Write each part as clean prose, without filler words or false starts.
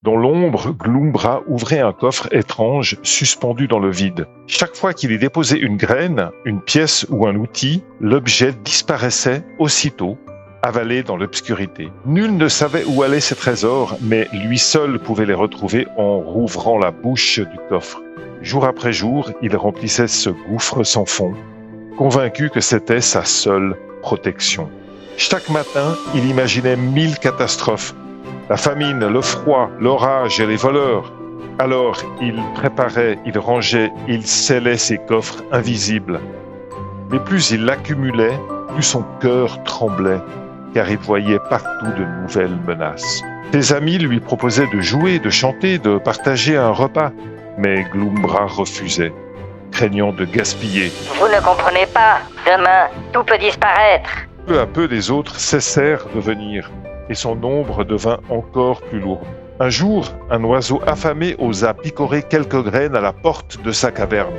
Dans l'ombre, Glumbra ouvrait un coffre étrange suspendu dans le vide. Chaque fois qu'il y déposait une graine, une pièce ou un outil, l'objet disparaissait aussitôt, avalé dans l'obscurité. Nul ne savait où allaient ces trésors, mais lui seul pouvait les retrouver en rouvrant la bouche du coffre. Jour après jour, il remplissait ce gouffre sans fond, convaincu que c'était sa seule protection. Chaque matin, il imaginait 1000 catastrophes. La famine, le froid, l'orage et les voleurs. Alors, il préparait, il rangeait, il scellait ses coffres invisibles. Mais plus il l'accumulait, plus son cœur tremblait, car il voyait partout de nouvelles menaces. Ses amis lui proposaient de jouer, de chanter, de partager un repas, mais Glumbra refusait, craignant de gaspiller. Vous ne comprenez pas, demain, tout peut disparaître. Peu à peu, les autres cessèrent de venir, et son ombre devint encore plus lourde. Un jour, un oiseau affamé osa picorer quelques graines à la porte de sa caverne.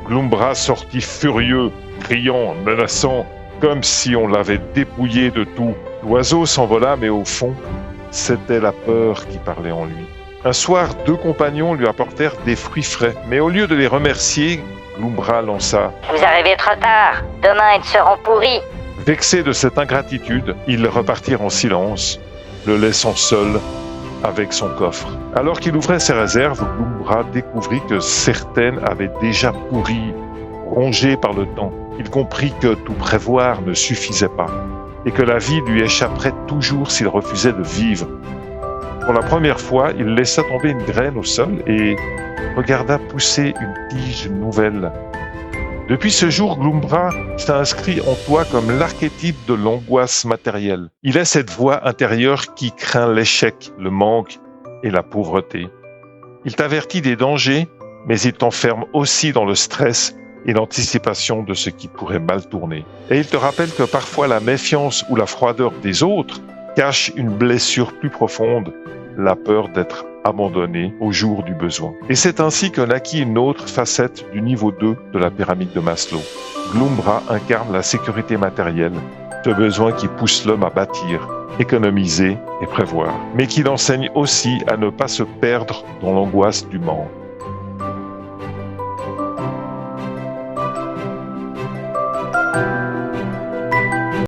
Glumbra sortit furieux, criant, menaçant, comme si on l'avait dépouillé de tout. L'oiseau s'envola, mais au fond, c'était la peur qui parlait en lui. Un soir, 2 compagnons lui apportèrent des fruits frais, mais au lieu de les remercier, Glumbra lança « Vous arrivez trop tard, demain ils seront pourris. » Vexé de cette ingratitude, ils repartirent en silence, le laissant seul avec son coffre. Alors qu'il ouvrait ses réserves, Glumbra découvrit que certaines avaient déjà pourri, rongées par le temps. Il comprit que tout prévoir ne suffisait pas, et que la vie lui échapperait toujours s'il refusait de vivre. Pour la première fois, il laissa tomber une graine au sol et regarda pousser une tige nouvelle. Depuis ce jour, Glumbra s'inscrit en toi comme l'archétype de l'angoisse matérielle. Il est cette voix intérieure qui craint l'échec, le manque et la pauvreté. Il t'avertit des dangers, mais il t'enferme aussi dans le stress et l'anticipation de ce qui pourrait mal tourner. Et il te rappelle que parfois la méfiance ou la froideur des autres cache une blessure plus profonde, la peur d'être abandonné au jour du besoin. Et c'est ainsi que naquit une autre facette du niveau 2 de la pyramide de Maslow. Glumbra incarne la sécurité matérielle, ce besoin qui pousse l'homme à bâtir, économiser et prévoir, mais qui l'enseigne aussi à ne pas se perdre dans l'angoisse du manque.